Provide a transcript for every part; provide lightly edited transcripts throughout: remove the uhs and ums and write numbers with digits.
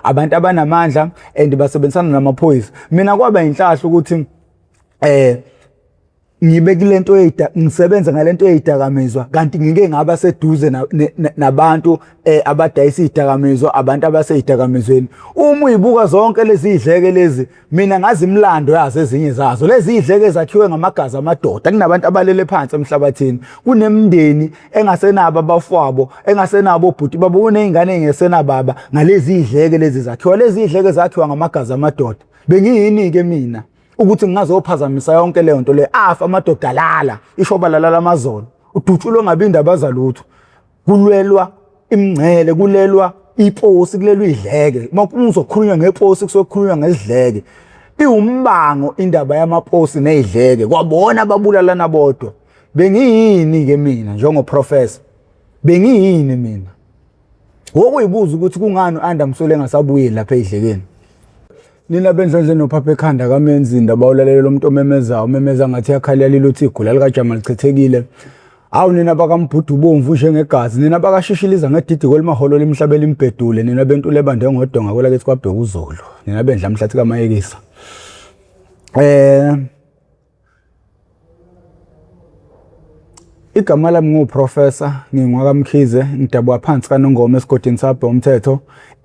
abantu abanamandla and basebenzisana namaphoyisa. Mina kwaba inhlahla ukuthi ngibe kulento ngisebenza ngalento eyidakamizwa kanti ngike ngaba seduze nabantu abadayisa izidakamizwa abantu abaseyidakamizweni. Uma uyibuka zonke lezi idleke lezi mina ngazi imlando yazo ezinye zazo. Lezi idleke zakhiwe ngamagazi amadoda. Kunabantu abalele phansi emhlabathini. Kunemndeni engasenabo abafowabo, engasenabo obhuti babo, kunezingane engesenababa ngalezi idleke lezi zakhiwa. Lezi idleke zakhiwa ngamagazi amadoda. Bengiyini ke mina ukuthi ngingazophazamisa yonke leyo nto le afa amadoda lala ishobalala amazolo udutshulo ngabe indaba zalutho kulwelwa imngcele kulelwa iposi kulelwa idleke makuzokhulunywa ngeposi kusokhulunywa ngezidleke iwumbango indaba yamaposi nezidleke kwabona ababulalana bodwa. Bengiyini ke mina njengoprofessor bengiyini mina wokuyibuza ukuthi kungani uAndamsole engasabuyi lapha edlekeni. Nina bendlondle nophapha ekhanda kaMenzinda bawulalela umuntu omemezayo umemeza ngathi yakhalela lilothi igula lika Jama lichithekile. Awu nina bakamBhudu bomvu njengegazi nina bakashishiliza ngedidi kwelimaholo limhlabela imbhedule nina bentule bande ngodonga kwela kethi kwabheka uZulu nina bendla mhlathi kaMayekisa. Igama lami nguprofessor ngingwakamkhize ngidabwa phansi kaNongoma esigodini sabhe umthetho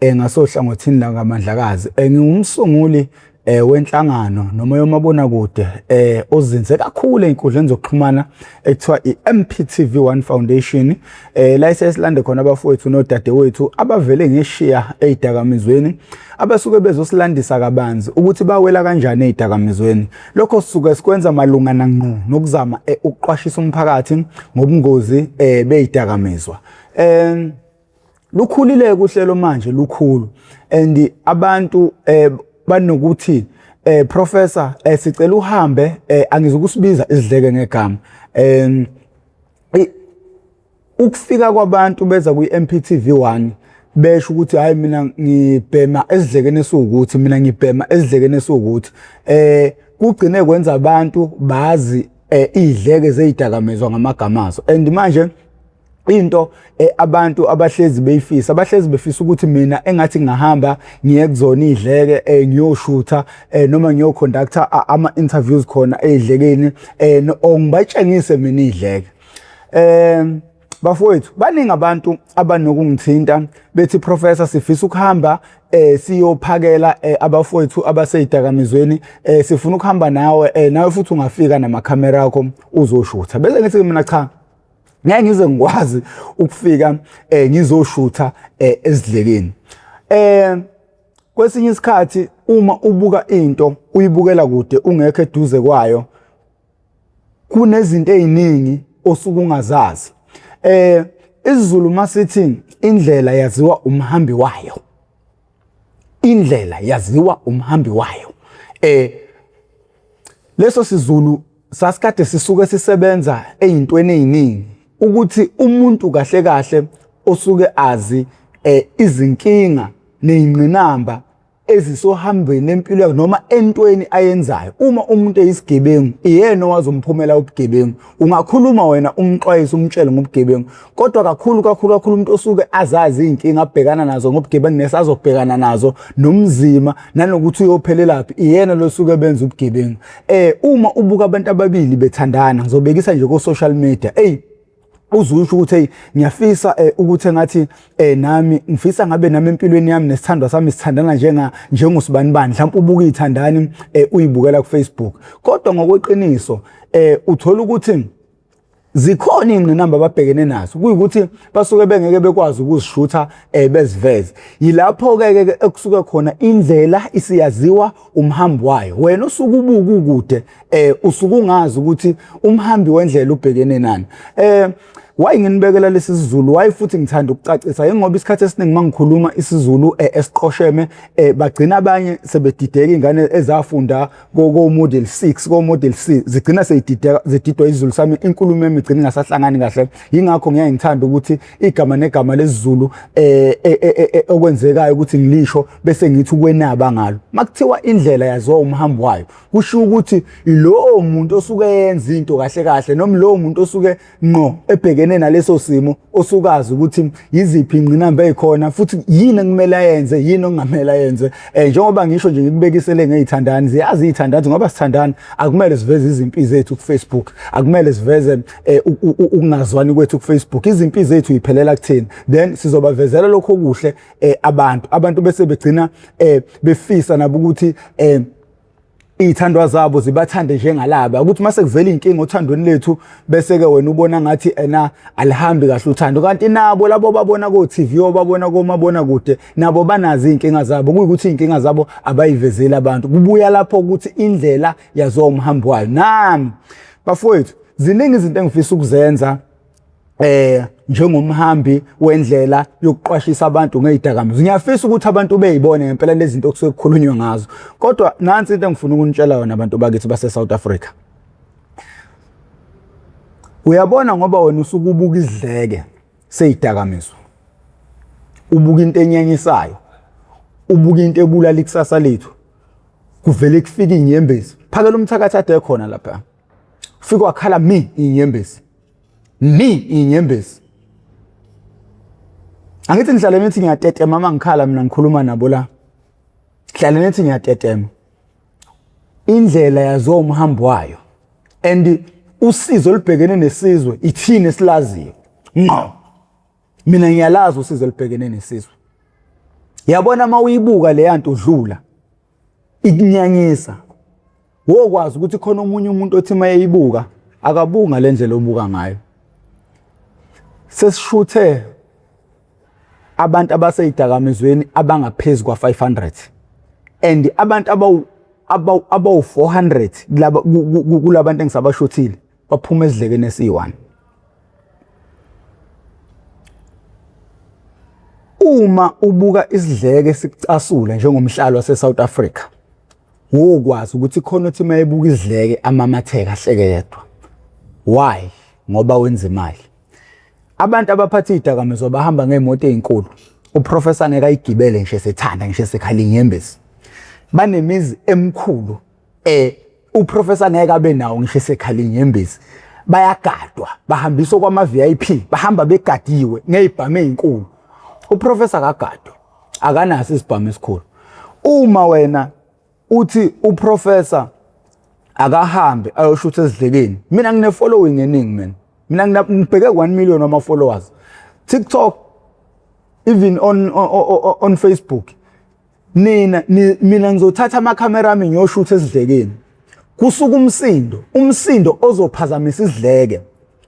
ngasohlangothini la ngamandlakazi. Ngiwumsunguli wenhlangano noma yomabona kude ozinze kakhulu einkundleni zokuxhumana ekuthiwa iMPTV1 Foundation la isesilande khona abafowethu nodadewethu abavele ngeshiya ezidakamizweni abasuke bezosilandisa kabanzi ukuthi bawela kanjani ezidakamizweni. Lokho sisuke sikwenza malungana ngqo nokuzama ukuqwashisa umphakathi ngobungozi bezidakamizwa. Lukhulile kuhlelo manje lukhulu and abantu banokuthi professor sicela uhambe angizokusibiza izidleke ngegama ukufika kwabantu beza kwiMPTV1 besho ukuthi hayi mina ngibhema ezidlekene esukuthi mina ngibhema ezidlekene esukuthi kugcine kwenza abantu bazi idleke zezidakamizwa ngamagamazo and manje into abantu abahlezi beyifisa abahlezi befisa ukuthi mina engathi ngahamba ngiye kuzona idleke ngiyoshutha noma ngiyoconducta ama interviews khona edlekeni ongibatshengise mina idleke. Bafowethu baningi abantu abanokungithinta bethi professor sifisa ukuhamba siyophakela abafowethu abasezidakamizweni sifuna ukuhamba nawe futhi ungafika namakhamera akho uzoshutha. Bese ngithi mina cha ngeke ngize ngikwazi ukufika ngizoshutha ezidlekeni. Kwesinye isikhathi uma ubuka into uyibukela kude ungekho eduze kwayo kunezinto eziningi osuku ungazazi. IsiZulu masithi indlela yaziwa umhambi wayo. Indlela yaziwa umhambi wayo. Leso siZulu sasikade sisuke sisebenza ezintweni eziningi ukuthi umuntu kahle kahle osuke azi izinkinga nezingqinamba ezisohambeni empilo yakhe noma entweni ayenzayo. Uma umuntu eyisigebengu iyena owazi umphumela wobugebengu. Ungakhuluma wena umxwayise umtshele ngobugebengu kodwa kakhulu umuntu osuke azazi izinkinga abhekana nazo ngobugebengu nesazobhekana nazo nomzima nanokuthi uyophelelaphi iyena lo suke benza ubugebengu. Uma ubuka abantu ababili bethandana ngizobekisa nje ku social media uzusho ukuthi ngiyafisa ukuthi ngathi nami ngifisa ngabe nami empilweni yami nesithandwa sami sithandana njengosibani bani mhlawumbe ubuka izithandani uyibukela ku Facebook kodwa ngokweqiniso uthola ukuthi zikhona ingqinamba ababhekene nazo kuyikuthi basuke bengeke bekwazi ukuzishutha beziveze. Yilapho ke ekusuka khona indlela isiyaziwa umhambi wayo. Wena usuke ubuka ukude usuke ungazi ukuthi umhambi wendlela ubhekene nani. Why nginibekela lesi siZulu why futhi ngithanda ukucacisa ngoba isikhathi esiningi mangikhuluma isiZulu esiqosheme bagcina abanye sebedideka ingane ezafunda ko model 6 ko model C zigcina zididwa isiZulu sami inkulumo yami igcina ingasahlangani kahle. Yingakho ngiyaye ngithanda ukuthi igama negama lesiZulu okwenzekayo ukuthi ngilisho bese ngithi ukwenaba ngalo. Makuthiwa indlela yaziwa umhambi wayo kusho ukuthi lo muntu osuke yenza into kahle kahle noma lo muntu osuke ngqo ebhekene ubhekene naleso simo osukazi ukuthi yiziphi ingqinamba ezikhona futhi yini ekumele ayenze yini okungamela yenze njengoba ngisho nje ngikubekisele ngezithandani ziyazi izithandazi ngoba sithandana akumele siveze izimpi zethu ku Facebook akumele siveze ukungazwani kwethu ku Facebook izimpi zethu iphelela kuthina then sizobavezela lokho okuhle abantu bese begcina befisa nabo ukuthi izithandwa zabo zibathande njengalaba ukuthi mase kuvela inkinga othandweni lethu bese ke wena ubona ngathi alihambi kahle uthando kanti nabo labo babona ko TV obabona ko mabona kude nabo banazi inkinga zabo kuyikuthi inkinga zabo abayivezeli abantu kubuya lapho ukuthi indlela yazo umhambo wayo nami bafowethu ziningi izinto engifisa ukuzenza njengomhambi wendlela yokuqwashisa abantu ngezidakamizwa ngiyafisa ukuthi abantu beyibone ngempela lezi zinto okusuke kukhulunywa ngazo kodwa nansi into engifuna ukunitshela yona abantu bakithi base South Africa uyabona ngoba wena usuke ubuka izidleke sezidakamizwa ubuka into enyanyisayo ubuka into ebulala ikusasa lethu kuvele kufika inyembezi phakela umthakatha ade khona lapha ufika wakhala inyembezi inyembezi angithi ngihlale nithi ngiyatetema mangikhala mina ngikhuluma nabo la hlale nithi ngiyatetema indlela yazo umhambo wayo and usizo libhekene nesizwe ithini esilaziyo ngqo mina ngiyalazi usizo libhekene nesizwe yabona mawuyibuka le yanto udlula ikunyanyisa wokwazi ukuthi khona omunye umuntu othi mayeyibuka akabunga lendlela obuka ngayo sesishuthe abantu abaseyidakamizweni abangaphezulu kwa 500 and abantu abawu 400 kulabantu engisabashuthile baphuma ezidlekeni esi1 uma ubuka isidleke sikucasula njengomhlalo wase South Africa wokwazi ukuthi khona uthi mayebuka izidleke amamatheka ahleke yedwa why ngoba wenza imali abantu abaphatha izidakamizwa bahamba ngeemoto ezinkulu uprofessor ngeke ayigibele ngisho sethanda ngisho sekhala inyembezi banemizi emkhulu uprofessor ngeke abe nawo ngisho sekhala inyembezi bayagadwa bahambiswa kwama VIP bahamba begadiwe ngezibhamu ezinkulu uprofessor kagadwa akanaso isibhamu esikhulu uma wena uthi uprofessor akahambe ayoshutha ezidlekeni mina ngine following eningi mina ngibheke 1 million ama followers TikTok even on Facebook mina ngizothatha ama camera ami ngiyoshutha ezidlekeni kusuka umsindo ozophazamisa izidleke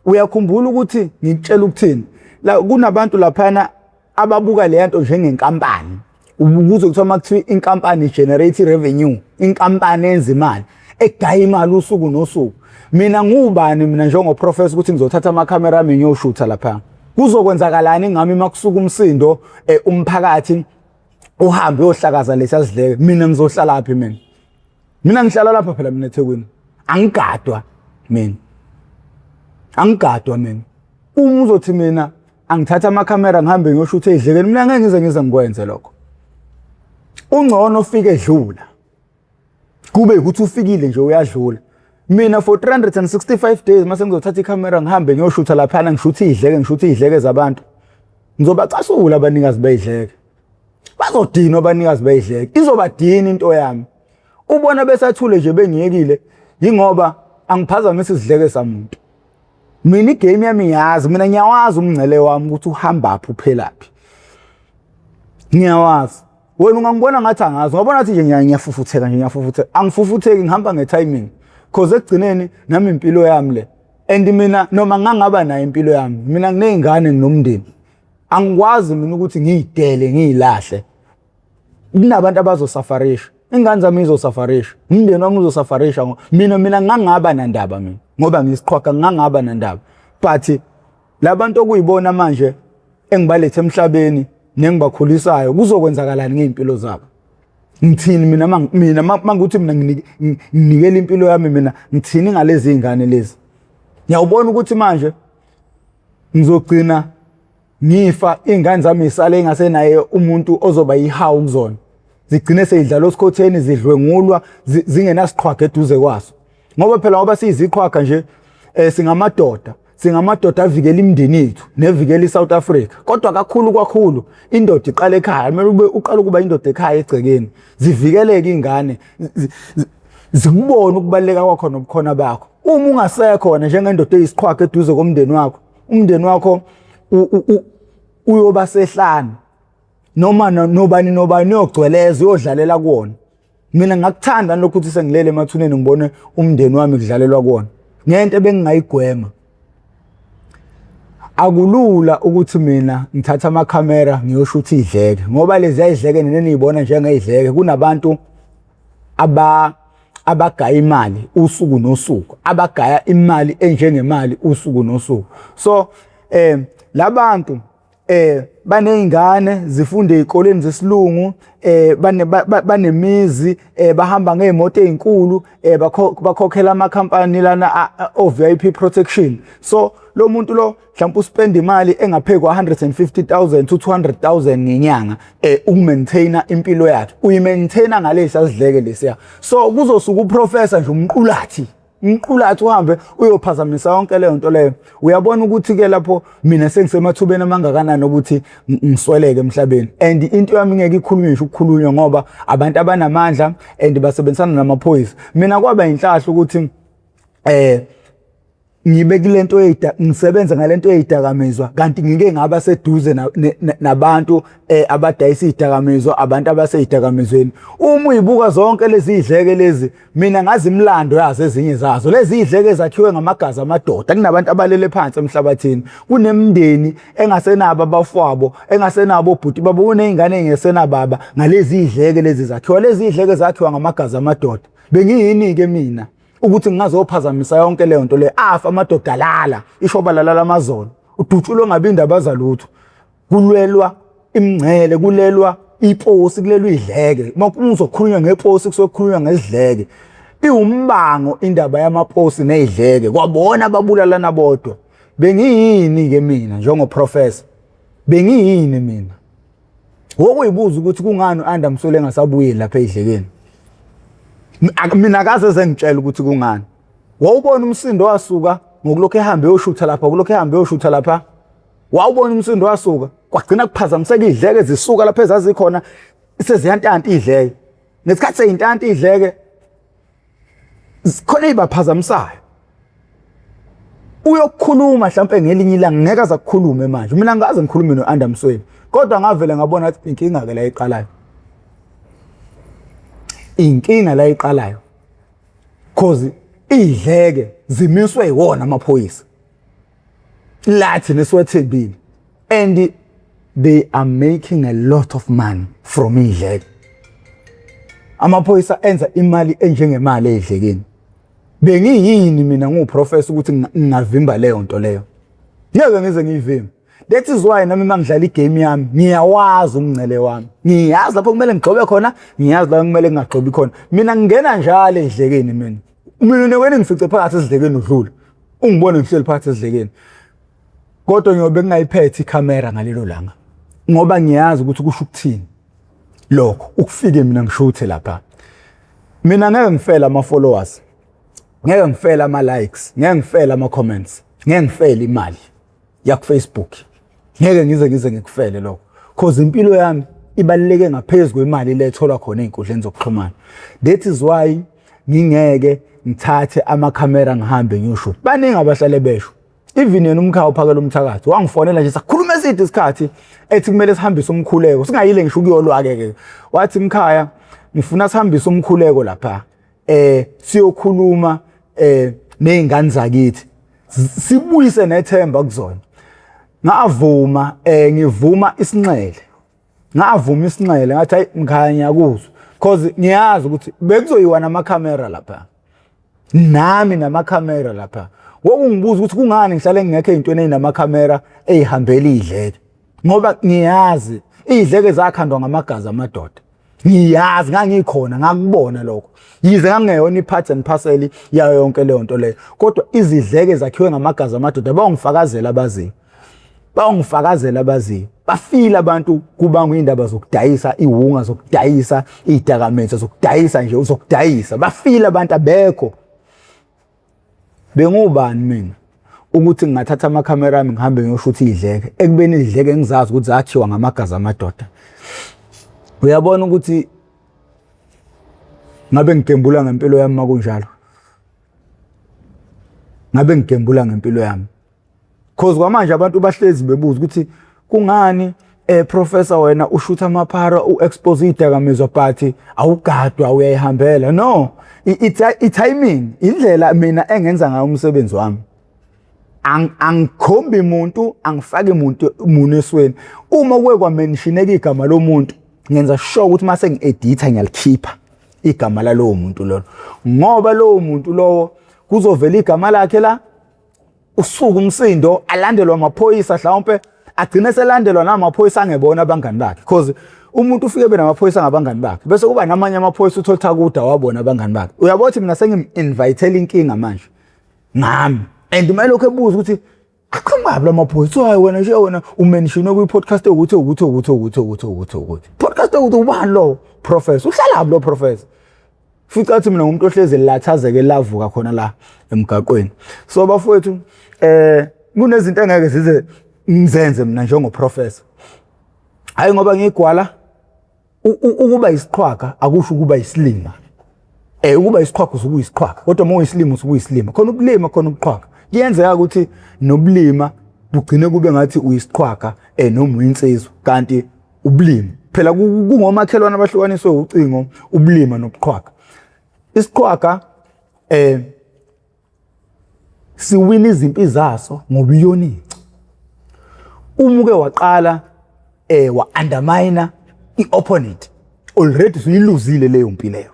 uyakhumbula ukuthi ngitshela ukuthini la kunabantu laphana ababuka le yanto njengenkampani ukuze kuthiwa makuthiwa inkampani generate revenue inkampani enza imali egaya imali usuku nosuku mina ngubani mina njengoprofessor ukuthi ngizothatha ama camera ami ngiyoshutha lapha kuzokwenzakalani ngami makusuka umsindo umphakathi uhambe uyohlakaza lesazidleke mina ngizohlala laphi mina ngihlala lapha phela mina eThekwini angigadwa mina uma uzothi mina angithatha ama camera ngihambe ngiyoshutha ezidlekeni mina ngeke ngize ngikwenze lokho ungcono ufike edlula kube ukuthi ufikile nje uyadlula mina for 365 days mase ngizothatha icamera ngihambe ngiyoshutha lapha ngishutha izidleke zabantu ngizobacasula abanikazi bezidleke bazodinwa abanikazi bezidleke izobadina into yami ubona besathule nje bengiyekile ingoba angiphazamisa izidleke samuntu mina igame yami yazi mina ngiyawazi umngcele wami ukuthi uhamba aphi uphelaphi ngiyawazi wena ungangibona ngathi angazi ngabona ukuthi nje ngiyafufutheka angifufutheki ngihamba ngetiming cause ekugcineni nami impilo yami le and mina noma ngangaba nayo impilo yami mina nginezingane nomndeni angikwazi mina ukuthi ngiyidele ngiyilahle kunabantu abazosafarisha ingane zami izosafarisha umndeni wami uzosafarisha mina ngangaba nandaba mina ngoba ngisiqhwaga ngangaba nandaba but labantu okuyibona manje engibalethe emhlabeni nengibakhulisayo kuzokwenzakalani ngeimpilo zabo ngithini mina manguthi mina nginikela impilo yami mina ngithini ngalezi izingane lezi ngiyawubona ukuthi manje ngizogcina ngifa izingane zami isale engasenaye umuntu ozoba yihawu kuzona zigcine seyidlala osikhotheni zidlwengulwa zingenasiqhwaga eduze kwaso ngoba phela ngoba siyiziqhwaga nje singamadoda singamadoda avikela imindeni yethu nevikela iSouth Africa. Kodwa kakhulu indoda iqala ekhaya. Kumele uqala ukuba indoda ekhaya egcekeni. Zivikeleke ingane. Zikubona ukubaleka kwakho nobukhona bakho. Uma ungasekho wena njengendoda eyisiqhwaga eduze komndeni wakho, umndeni wakho uyoba sehlane. Noma nobani yogcweleza uyodlalela kuwona. Mina ngakuthanda lokho ukuthi sengilele emathuneni ngibone umndeni wami kudlalelwa kuwona. Ngento ebengingayigwema. Akulula ukuthi mina ngithatha amakhamera ngiyoshutha idleke ngoba lezi ayidleke neniyibona njengeyidleke kunabantu abagaya imali usuku nosuku, abagaya imali enjengemali usuku nosuku. So labantu banezingane zifunda ezikoleni zesilungu, banemizi, bahamba ngeemoto ezinkulu, bakhokhela amakhampani lana o VIP protection. So lo muntu lo mhlawumbe uspend imali engaphezulu kwa 150,000 to 200,000 ngenyanga ukumaintaina impilo yakhe. Uyimaintaina ngalesi azidleke lesiya. So kuzosuka uprofessor nje umqulathi uhambe uyophazamisa yonke leyo nto leyo. Uyabona ukuthi ke lapho mina sengisemathubeni amangakanani ukuthi ngisweleke emhlabeni. And into yami ngeke ikhulunywe nje ukukhulunywa ngoba abantu abanamandla and basebenzisana namaphoyisa. Mina kwaba inhlahla ukuthi ngibe kulento ngisebenza ngalento eyidakamizwa kanti ngike ngaba seduze nabantu abadayisa izidakamizwa, abantu abaseyidakamizweni. Uma uyibuka zonke lezi idleke lezi, mina ngazi imlando yazo ezinye zazo. Lezi idleke zakhiwe ngamagazi amadoda. Kunabantu abalele phansi emhlabathini. Kunemndeni engasenabo abafowabo, engasenabo obhuti babo, kunezingane engesenababa. Ngalezi idleke lezi zakhiwa. Lezi idleke zakhiwa ngamagazi amadoda. Bengiyini ke mina ukuthi ngingazophazamisa yonke leyo nto le afa amadoda lala ishoba lalala amazolo udutshulwe ngabindi abazalutho kulwelwa imngcele kulelwa iposi kulelwa idleke makuzokhulunywa ngeposi kusokhulunywa ngezidleke iwumbango indaba yamaposi nezidleke kwabona ababulalana bodwa bengiyini ke mina njengoprofessor bengiyini mina wokuyibuza ukuthi kungani uAndamsole engasabuyi lapha edlekeni mina akaze sengitshela ukuthi kungani wawubona umsindo wasuka ngokulokho ehambe eyoshutha lapha kulokho ehambe eyoshutha lapha wawubona umsindo wasuka kwagcina kuphazamiseka idleke zisuka lapha ezazikhona seziyantanta idleke ngesikhathi seyintanta idleke khona ibaphazamisayo uyokukhuluma mhlawumbe ngelinye ilanga ngeke azakukhuluma manje mina ngaze ngikhulume noAndamsweni kodwa ngavela ngabona ukuthi inkinga ke la iqalayo inkinga la iqalayo cause idleke zimiswe yiwona amaphoyisa lathi neswethembile and they are making a lot of money from idleke amaphoyisa enza imali enjengemali edlekeni bengiyini mina nguprofessor ukuthi ngingavimba leyo nto leyo ngeke ngize ngiyivimbe. That is why nami mangidlala igame yami ngiyawazi umncele wami ngiyazi lapho kumele ngigcobe khona ngiyazi la kumele ngingagcobi khona mina ngingena njalo edlekeni mina neweni ngifice phakathi ezidlekeni udlula ungibone ngihleli phakathi ezidlekeni kodwa ngiyobe ngingayiphethe iCamera ngalelo langa ngoba ngiyazi ukuthi kusho ukuthini lokho ukufike mina ngishuthe lapha mina ngeke ngifela ama followers ngeke ngifela ama likes ngeke ngifela ama comments ngeke ngifela imali ya Facebook ngeke ngize ngikufele lokho cause impilo yami ibaluleke ngaphezulu kwemali letholwa khona einkundleni zokuxhumana. That is why ngingeke ngithathe amakhamera ngihambe ngiyoshuta baningi abahlale besho even yena umkhawu phakela umthakathi wangifonela nje sakhuluma eside isikhathi ethi kumele sihambise umkhuleko singayile ngisho ukuyolwake ke wathi Mkhaya ngifuna sihambise umkhuleko lapha siyokhuluma nezingane zakithi sibuyise nethemba kuzona ngavuma ngivuma isinxele ngathi hayi Mkhaya ngiyakuzwa cause ngiyazi ukuthi bekuzoyiwa namakhamera lapha nami namakhamera lapha wokungibuza ukuthi kungani ngihlale ngekho ezintweni ezinamakhamera ezihambela idleke ngoba ngiyazi idleke zakhandwa ngamagazi amadoda ngiyazi ngangikhona ngakubona lokho yize ngangeyona iparts and parcel yayo yonke leyo nto leyo kodwa izidleke zakhiwe ngamagazi amadoda bawungifakazela abaziyo bafila abantu kubanga indaba zokudayisa iwunga zokudayisa idakamizwa zokudayisa nje uzokudayisa bafila abantu abekho bengubani mina ukuthi ngingathatha amakhamera ami ngihambe ngiyoshutha idleke ekubeni idleke ngizazi ukuthi zakhiwa ngamagazi amadoda. Uyabona ukuthi ngabe ngigembula ngempilo yami makunjalo. Ngabe ngigembula ngempilo yami. Cause kwamanje abantu bahlezi bebuza ukuthi kungani professor wena ushutha amaphara uexpose idakamizwa but awugadwa uyayihambela. No, i-timing indlela mina engenza ngayo umsebenzi wami. Angikhombi umuntu angifake umuntu esweni. Uma kuwe kwamentioneka igama lomuntu ngenza sure ukuthi mase ngi-editha ngiyalikhipha igama lalowo muntu lolo, ngoba lowo muntu lowo kuzovela igama lakhe la usuku umsindo alandelwa amaphoyisa mhlawumbe agcine selandelwa namaphoyisa angebona abangani bakhe because umuntu ufike benamaphoyisa ngabangani bakhe bese kuba namanye amaphoyisa utholta kuda wabona abangani bakhe. Uyabothi mina sengim-invitele inkinga manje ngami and manje lokho ebuza ukuthi aqhamukabi lamaphoyisa hayi wena nje wena umentionwe kwi-podcast ukuthi podcast ukuthi ubani lo professor uhlala lo professor futhi athi mina ngumuntu ohlezi lathazeke lavuka khona la emgaqweni. So bafowethu kunezinto engeke zize ngizenze mina njengoprofessor. Hayi ngoba ngigwala ukuba isiqhwaga akusho ukuba isilima. Ukuba isiqhwaga usukuyisiqhwaga kodwa uma uyisilima usukuyisilima. Khona ukulima khona ukuqhwaga. Kuyenzeka ukuthi nobulima bugcine kube ngathi uyisiqhwaga noma uyinsizwa kanti ubulima phela kungomakhelwane abahlukaniswe ucingo ubulima nobuqhwaga. Isiqhwaga siwina izimpi zaso ngobuyonici. Uma uke waqala wa-undermine i-opponent already suyiluzile leyo mpi leyo.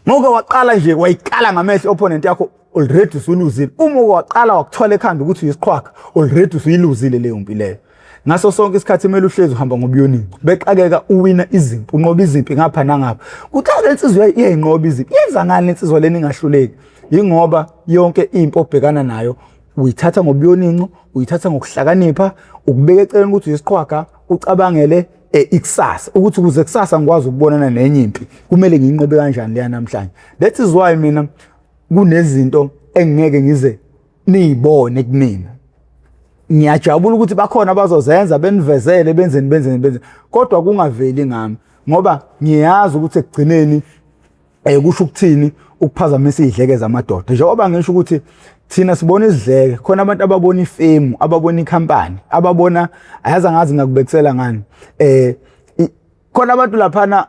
Ngoba waqala nje wayiqala ngamehlo opponent yakho already suyiluzile. Uma waqala wakuthola ekhanda ukuthi uyisiqhwaga already suyiluzile leyo mpi leyo. Ngaso sonke isikhathi kumele uhlezi uhamba ngobuyonici. Beqakeka uwina izimpi, unqoba izimpi ngapha nangapha. Kuthiwa le nsizwa iyayinqoba izimpi. Yenza ngani le nsizwa leni ingahluleki? Yingoba yonke impi obhekana nayo uyithatha ngobuyonici, uyithatha ngokuhlakanipha, ukubeka eceleni ukuthi uyisiqhwaga, ucabangele ikusasa ukuthi ukuze kusasa ngikwazi ukubonana nenye impi kumele ngiyinqobe kanjani leya namhlanje. That is why mina kunezinto engeke ngize niyibone kumina. Ngiyajabula ukuthi bakhona abazozenza benivezele benzeni kodwa kungaveli ngami ngoba ngiyazi ukuthi ekugcineni kusho ukuthini ukuphazamisa izidleke zamadodana. Njengoba ngisho ukuthi thina sibona izidleke khona abantu ababona ifemu, ababona ikhampani, ababona ayazi ngazi ngakubekisela ngani khona abantu laphana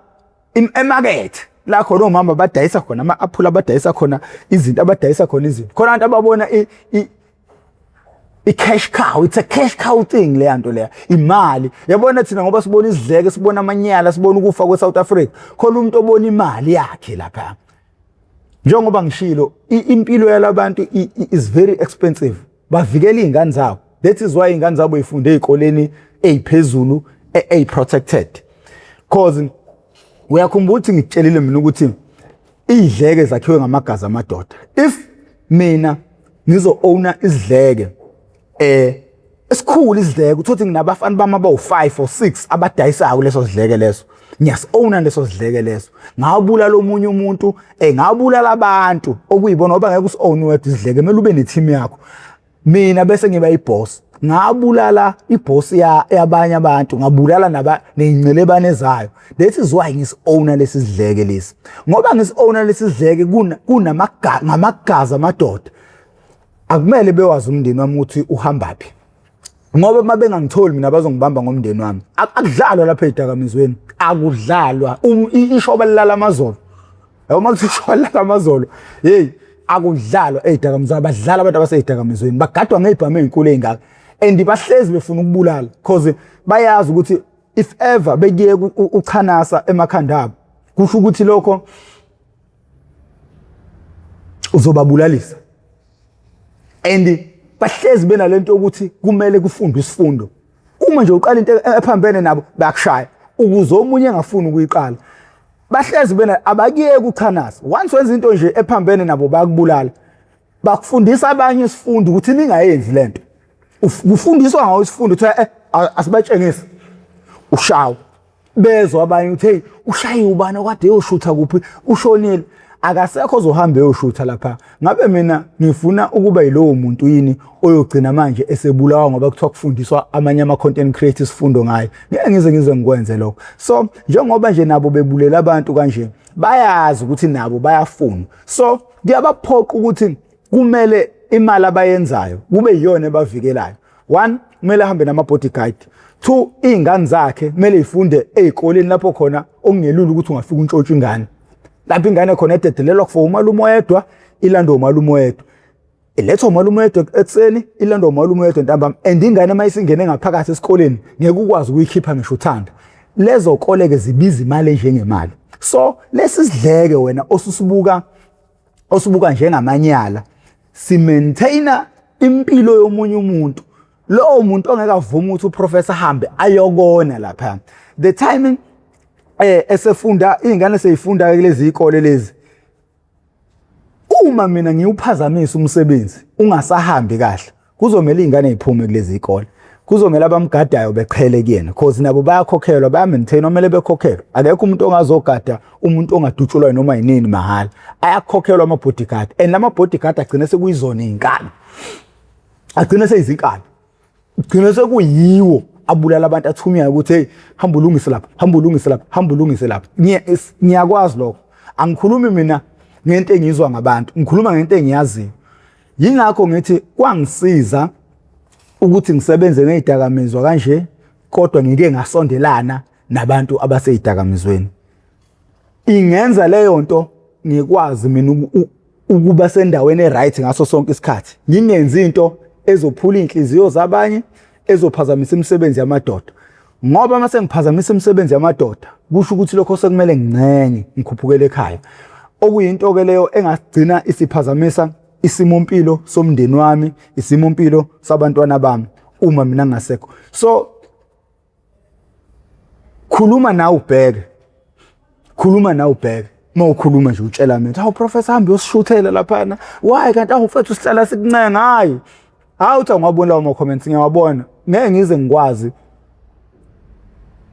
emarket la khona omama badayisa khona ama-aphula abadayisa khona izinto abadayisa khona izinto. Khona abantu ababona i-cash cow, it's a cash cow thing leya nto leya, imali. Yabona thina ngoba sibona izidleke, sibona amanyala, sibona ukufa kwe-South Africa, khona umuntu obona imali yakhe lapha. Njengoba ngishilo, impilo yalabantu is very expensive. Bavikela iy'ngane zabo. That is why iy'ngane zabo yifunde ey'koleni ey'phezulu protected. Cause uyakhumbula ukuthi ngikutshelile mina ukuthi izidleke zakhiwe ngamagazi amadoda. If mina ngizo-owna izidleke esikhulu izidleke uthothi nginabafana bami abawu-5 or 6 abadayisayo leso sidleke leso. Ngiyasi-owna leso sidleke leso. Ngawubulala omunye umuntu, ngawubulala abantu okuyibona ngoba ngeke usi-own wedwa izidleke, kumele ube ne-team yakho. Mina bese ngiba i-boss. Ngabulala i-boss yabanye abantu, ngabulala ney'ngcelebane zayo. That is why ngisi-owna lesi sidleke lesi. Ngoba ngisi-owna lesi sidleke ngamagazi amadoda. Akumele bewazi umndeni wami ukuthi uhambaphi. Ngoba uma bengangitholi mina bazongibamba ngomndeni wami. Akudlalwa lapha edakamizweni. Akudlalwa. Ishoba lilala amazolo. Uma kuthi ishoba lilala amazolo, hey, akudlalwa edakamizweni. Badlala abantu abasedakamizweni. Bagadwa ngey'bhamu ey'nkulu ey'ngaka. And bahlezi befuna ukubulala because bayazi ukuthi if ever begiye uchanasa emakhanda abo, kusho ukuthi lokho uzobabulalisa. And bahlezi benalento ukuthi kumele kufundwe isifundo. Uma nje uqala into ephambene nabo bakushaya ukuze omunye engafuni ukuyiqala. Bahlezi abakiyeke uchanasa. Once wenza into nje ephambene nabo bayakubulala. Bakufundisa abanye isifundo ukuthi ningayenzi lento. Kufundiswa ngawo isifundo ukuthi asibatshengise ushawo. Bezwe abanye ukuthi hey, ushayiwe ubani okade yoshutha kuphi ushonile. akasekho ozohamba eyoshutha lapha. Ngabe mina ngifuna ukuba yilowo muntu yini oyogcina manje esebulawa ngoba kuthiwa kufundiswa amanye ama-content creators sifundo ngayo. Ngeke ngize ngikwenze lokho. So njengoba nje nabo bebulela abantu kanje, bayazi ukuthi nabo bayafuna. So kuyabaphoqa ukuthi kumele imali abayenzayo kube yiyona ebavikelayo. 1, kumele ahambe nama-bodyguard. 2, iy'ngane zakhe kumele yifunde ey'koleni lapho khona okungelula ukuthi ungafika untshontshe ingane. Lapho ingane khona ededelelwa for umalume oyedwa, ilandwa umalume oyedwa. Ilethwa umalume oyedwa ekuseni, ilandwa umalume oyedwa ntambama. And ingane uma isingene ngaphakathi esikoleni ngeke ukwazi ukuyikhipha ngisho uthanda. Lezo kole-ke zibiza imali enjengemali. So lesi sidleke wena osubuka njengamanyala, si-maintaina impilo yomunye umuntu. Lowo muntu ongeke avuma ukuthi uprofessor ahambe ayokona lapha. The timing esefunda ingane seyifunda kulezi ikole lezi. Uma mina ngiuphazamisa umsebenzi ungasahambi kahle, kuzomela ingane iphume kulezi ikole. Kuzomela abamgadayo beqhele kuyena because nabo bayakhokhelwa, baya-maintain omele bekhokhelwe. Akekho umuntu ongazogada umuntu ongadutshulwa noma yinini mahhala. Ayakhokhelwa ama-bodyguard and lama-bodyguard agcine sekuyizona iy'nkani. Agcine seyizinkani. Gcina sekuyiwo abulala abantu athumiyayo ukuthi hey, hamba ulungise lapha, hamba ulungise lapha, hamba ulungise lapha. Ngiyakwazi lokho. Angikhulumi mina ngento engizwa ngabantu, ngikhuluma ngento engiyaziyo. Yingakho ngithi kwangisiza ukuthi ngisebenze ngey'dakamizwa kanje, kodwa ngike ngasondelana nabantu abasey'dakamizweni. Ingenza leyo nto ngikwazi mina ukuba sendaweni e-right ngaso sonke isikhathi. Ngingenzi into ezophula inhliziyo zabanye, ezophazamisa imisebenzi yamadoda. Ngoba mase ngiphazamisa imisebenzi yamadoda, kusho ukuthi lokho sekumele ngincenye ngikhuphukele ekhaya. Okuyinto ke leyo engasigcina isiphazamisa isimo impilo somndeni wami, isimo impilo sabantwana bami uma mina ngasekho. So khuluma nawe ubheke. Khuluma nawe ubheke. Mawukhuluma nje utshela mina, "Hawu professor hambe uyosishuthela lapha." Why kanti awufethu sihlala sikuncenga hayi? Hawu uthi ngiyabona lawo ma-comments ngiyawabona. Ngeke ngize ngikwazi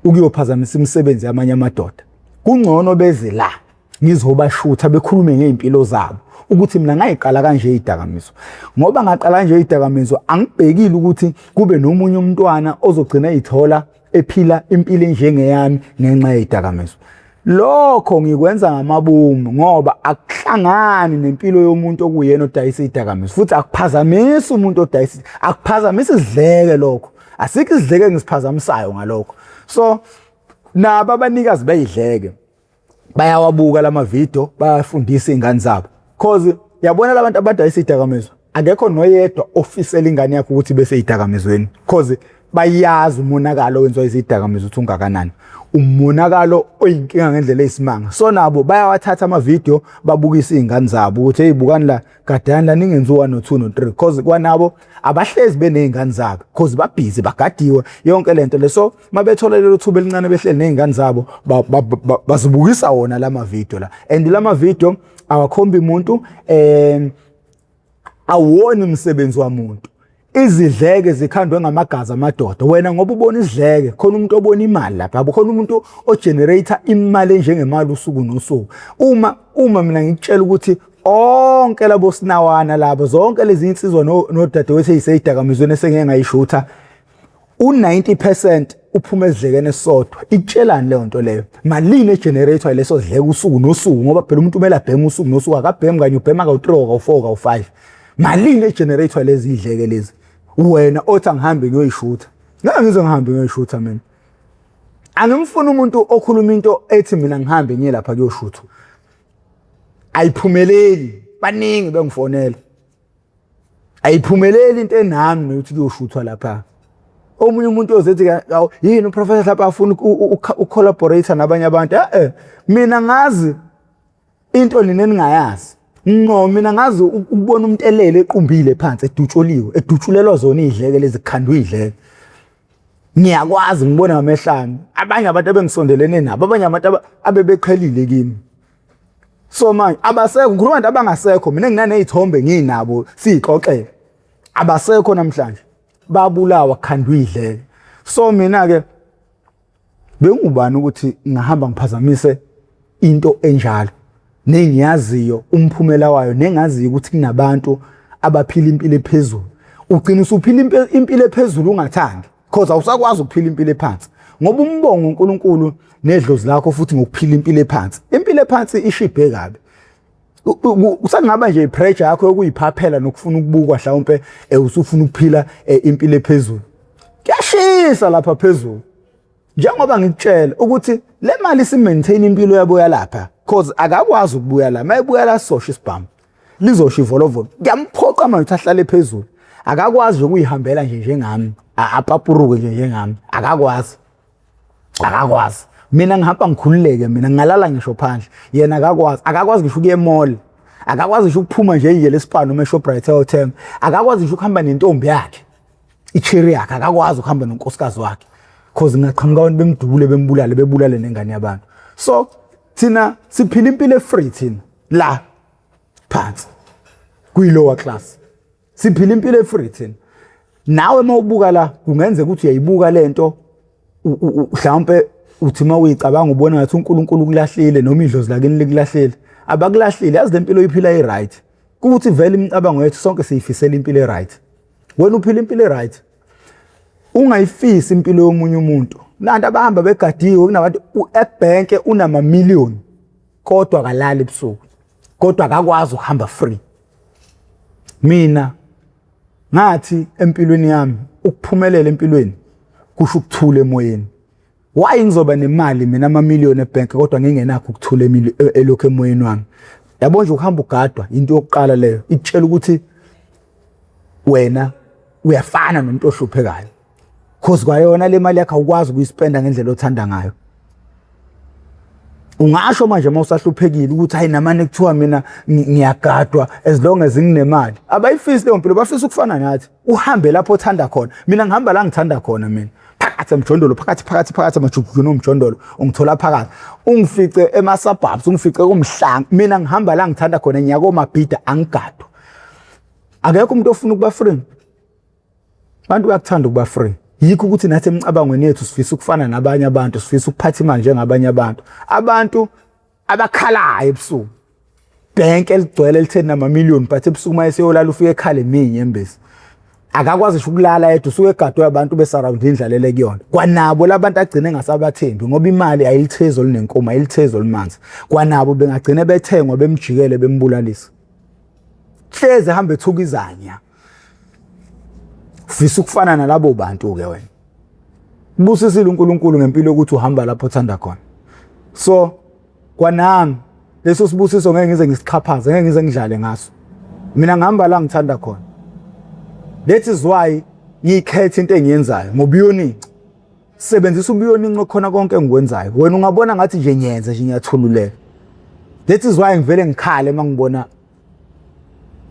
ukuyophazamisa imisebenzi yamanye amadoda. Kungcono beze la ngizobashutha bekhulume ngeimpilo zabo ukuthi mina ngayiqala kanje idakamizwa. Ngoba ngaqala kanje idakamizwa angibhekile ukuthi kube nomunye umntwana ozogcina ezithola ephila impilo njengeyami ngenxa yedakamizwa. Lokho ngikwenza ngamabomu ngoba akuhlangani nempilo yomuntu okuyena odayisa idakamizwa. Futhi akuphazamisa umuntu odayisa, akuphazamisa isidleke lokho. Asikho isidleke ngisiphazamisayo ngalokho. So nabo abanikazi bayidleke bayawabuka lama video, bayafundisa izingane zabo. Cause yabona labantu abadayisa idakamizwa, akekho noyedwa ofisela ingane yakhe ukuthi bese idakamizweni. Cause bayazi umonakalo owenziwa izidakamizwa ukuthi ungakanani. Umonakalo oyinkinga ngendlela eyisimanga. So nabo bayawathatha ama video babukisa izingane zabo ukuthi hey bukani la gadani la ningenzi 1 no 2 no 3 cause kwanabo abahlezi benezingane zabo cause babhizi bagadiwe yonke lento le. So mabethola lelo thuba elincane behleli nezingane zabo bazibukisa wona lama video la, and lama video awakhombi umuntu awoni umsebenzi wamuntu. Izidleke zikhandwe ngamagazi amadoda. Wena ngoba ubona izidleke khona umuntu obona imali lapha, khona umuntu ogenerator imali enjengemali usuku nosuku. Uma mina ngikutshela ukuthi onke labo sinawana labo zonke lezi insizwa nodadewethu eyiseyidakamizweni esengeke ngayishutha, u90% uphuma ezidlekene esodwa. Itshelani leyo nto leyo? Malini egenerator leso sidleke usuku nosuku ngoba phela umuntu umele abheme usuku nosuku, akabhemi kanye ubhema ka-3 ka-4 ka-5. Malini egenerator lezi idleke lezi? Wena othi angihambe ngiyoyishutha. Ngeke ngize ngihambe ngiyoyishutha mina. Angimfuni umuntu okhuluma into ethi mina ngihambe ngiye lapha kuyoshutha. Ayiphumeleli. Baningi bengifonela. Ayiphumeleli into enami nokuthi kuyoshuthwa lapha. Omunye umuntu ozethi yini uprofessor lapha afuna ucollaborate nabanye abantu. Mina ngazi into ningayazi. No, mina ngazi ukubona umntelele equmbile phansi edutsholiwe, edutshulelwa zona idleke lezi khandwe idleke. Ngiyakwazi ngibona ngamehlami. Abanye abantu abengisondelene nabo, abanye abantu abebeqhelile kimi. So manje abasekho, ngikhuluma abantu abangasekho, mina nginanezithombe nginabo sixoxele. Abasekho namhlanje. Babulawa khandwe idleke. So mina ke bengubani ukuthi ngihamba ngiphazamise into enjalo. nengiyaziyo umphumela wayo, nengaziyo ukuthi kunabantu abaphila impilo ephezulu. Ugcina usuphila impilo ephezulu ungathandi, because awusakwazi ukuphila impilo ephansi. Ngoba umbongo uNkulunkulu nedlozi lakho futhi ngokuphila impilo ephansi. Impilo ephansi ishibhe kabi. Usangaba nje ipressure yakho yokuyiphaphela nokufuna ukubukwa mhlawumbe usufuna ukuphila impilo ephezulu. Kuyashisa lapha phezulu. Njengoba ngikutshela ukuthi le mali si maintain impilo yabo yalapha, because akakwazi ukubuya la. Mayebuya la sosha isibhamu. Lizosha ivolovolo. Ngiyamphoqa manje ahlale phezulu. Akakwazi ukuyihambela nje njengami. Apapuruke nje njengami. Akakwazi. Mina ngihamba ngikhululeke, mina ngalala ngisho phandle. Yena akakwazi ngisho ukuye mall. Akakwazi ngisho ukuphuma nje iye lesipano noma eShoprite Hotel. Akakwazi ngisho ukuhamba nentombi yakhe. Icherry yakhe akakwazi ukuhamba nonkosikazi wakhe. Because ngaqhamuka abantu bemdubule bembulale nengane yabantu. So thina siphila impilo efree thina la phansi kuyi lower class. Siphila impilo efree thina. Nawe mawubuka la kungenzeka ukuthi uyayibuka lento mhlawumbe uthi mawuyicabanga ubona ngathi uNkulunkulu kulahlile noma idlozi lakini likulahlile. Abakulahlile, yazi lempilo iphila right. Kuthi vele imicabango yethu sonke siyifisela impilo right. Wena uphila impilo right. Ungayifisi impilo yomunye umuntu. Nanti abahamba begadiwe kunabantu ebank unama million kodwa akalali ebusuku. Kodwa akakwazi ukuhamba free. Mina ngathi empilweni yami ukuphumelela empilweni kusho ukuthula emoyeni. Why ngizoba nemali mina ama million ebank kodwa ngingenakho ukuthula elokho emoyeni wami. Yabo nje ukuhamba ugadwa into yokuqala leyo itshela ukuthi wena uyafana nomuntu ohluphekayo. Because kwayona le mali yakho awukwazi ukuyispenda ngendlela othanda ngayo. Ungasho manje mawusahluphekile ukuthi hayi namane kuthiwa mina ngiyagadwa as long as nginemali. Abayifisi leyo mpilo bafisa ukufana nathi. Uhambe lapho othanda khona. Mina ngihamba la ngithanda khona mina. Phakathi emjondolo phakathi amajukuju nomjondolo ungithola phakathi. Ungifice ema-suburbs, ungifice kumhlanga. Mina ngihamba la ngithanda khona nyaka omabhida angigadwa. Akekho umuntu ofuna ukuba free. Abantu bayakuthanda ukuba free. Yikho ukuthi nathi emicabangweni yethu sifisa ukufana nabanye abantu, sifisa ukuphatha imali njengabanye abantu. Abantu abakhalayo ebusuku. Bank eligcwele elitheni nama million but ebusuku mayeseyolala ufike ekhale enyembezi. Akakwazi ukulala yedwa usuke egadwe abantu besurround indlalele kuyona. Kwanabo labantu agcine ngasabathembi ngoba imali ayilithezo linenkoma, ayilithezo limanzi. Kwanabo bengagcine bethengwa bemjikele bembulalisa. Hleze hambe ethukizanya. Ufisa ukufana nalabo bantu ke wena. Busisile uNkulunkulu ngempilo ukuthi uhamba lapho othanda khona. So kwanami leso sibusiso ngeke ngize ngisichaphaze, ngeke ngize ngidlale ngaso. Mina ngihamba la ngithanda khona. That is why ngikhetha into engiyenzayo ngobuyoni. Sebenzisa ubuyoni ngikhona konke engikwenzayo. Wena ungabona ngathi nje ngiyenza nje ngiyathululeka. That is why ngivele ngikhale mangibona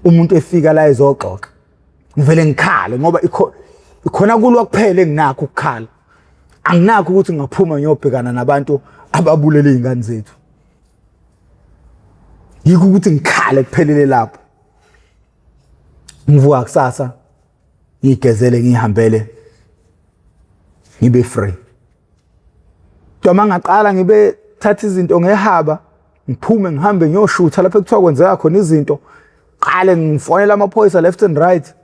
umuntu efika la ezoxoxa. Ngivele ngikhale ngoba ikhona kulwa kuphela enginakho ukukhala. Anginakho ukuthi ngaphuma ngiyobhekana nabantu ababulele izingane zethu. Yikho ukuthi ngikhale kuphelele lapho. Ngivuka kusasa ngigezele ngihambele ngibe free. Noma ngaqala ngibe thatha izinto ngehaba ngiphume ngihambe ngiyoshutha lapho ekuthiwa kwenzeka khona izinto. Qale ngifonela amaphoyisa left and right.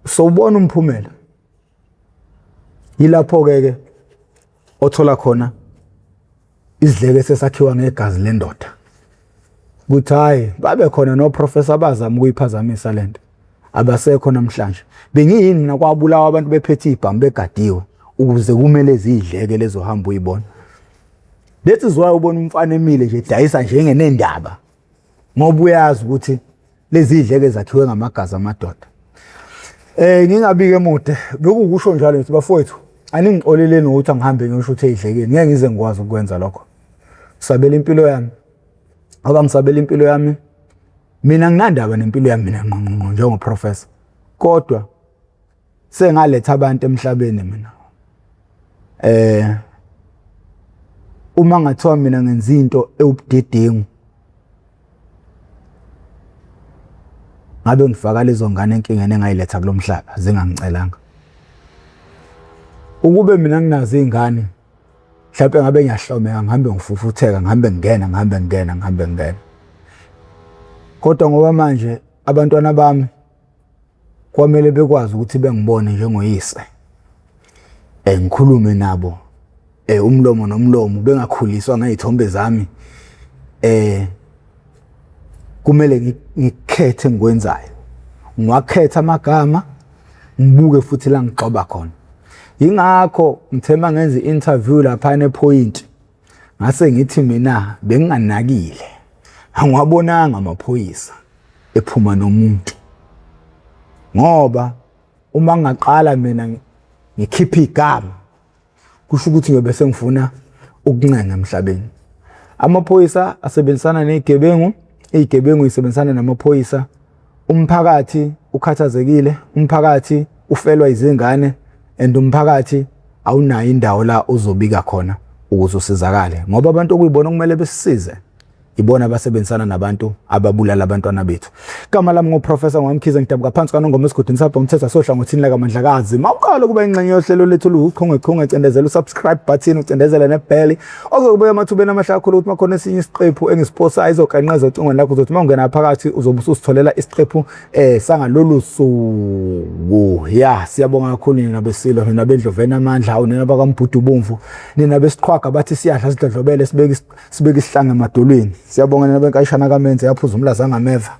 So ubona umphumela. Yilapho ke othola khona izidleke sesakhiwa ngegazi lendoda. Kuthi hayi babe khona no professor abazama ukuyiphazamisa lento. Abasekho namhlanje. Bengiyini mina kwabulawa abantu bephethe ibhamu begadiwe ukuze kumele izidleke lezo hamba uyibona. That is why ubona umfana emile nje dayisa njengenendaba. Ngoba uyazi ukuthi lezi idleke zakhiwe ngamagazi amadoda. Ngingabike emude bekukusho njalo ngithi bafowethu aningixoleleni ukuthi ngihambe ngiyosho idlekeni ngeke ngize ngikwazi ukwenza lokho. Sabela impilo yami. Ngoba ngisabela impilo yami. Mina nginandaba nempilo yami mina ngqongqo njengo professor. Kodwa sengaletha abantu emhlabeni mina. Uma ngathiwa mina ngenza into ewubudedengu ngabe ngifaka lezo ngane enkingeni engayiletha kulomhlaba zingangicelanga. Ukube mina nginazo izingane mhlawumbe ngabe ngiyahlomeka ngihambe ngifufutheka ngihambe ngingena kodwa ngoba manje abantwana bami kwamele bekwazi ukuthi bengibone njengoyise ngikhulume nabo umlomo nomlomo bengakhuliswa ngezithombe zami kumele ngikhethe ngikwenzayo ngiwakhetha amagama ngibuke futhi la ngixoba khona ingakho ngithema ngenza i-interview lapha ePoint ngase ngithi mina benginganakile angiwabonanga amaphoyisa ephuma nomuntu ngoba uma ngaqala mina ngikhipha igama kusho ukuthi ngiyobe sengifuna ukuncenga emhlabeni amaphoyisa asebenzisana nezigebengu izigebengu isebenzisana namaphoyisa umphakathi ukhathazekile umphakathi ufelwa izingane and umphakathi awunayo indawo la uzobika khona ukuze usizakale ngoba abantu okuyibona kumele besisize ibona abasebenzisana nabantu ababulala abantwana bethu igama lami ngoprofessor Mwamkhize ngidabuka phansi kanongoma esigudini sapho umthetho sohlangothini la kaMandlakazi mawuqala kuba ingxenye yohlelo lethu luchungechunge cendezela usubscribe button ucendezela nebell ozokubuya amathubeni amahle kakhulu ukuthi makhona esinye isiqephu engisposa izoqanqeza ucingweni lakho uzothi mawungena phakathi uzobe usitholela isiqephu sangalolu suku siyabonga kakhulu nina besilo nina bendlovena amandla awunina bakamBhudu Bomvu nina besiqhwaga bathi siyadla sidlodlobele sibeke isihlanga emadolweni siyabonga nina benkayishana kaMenze yaphuza umlaza ngameva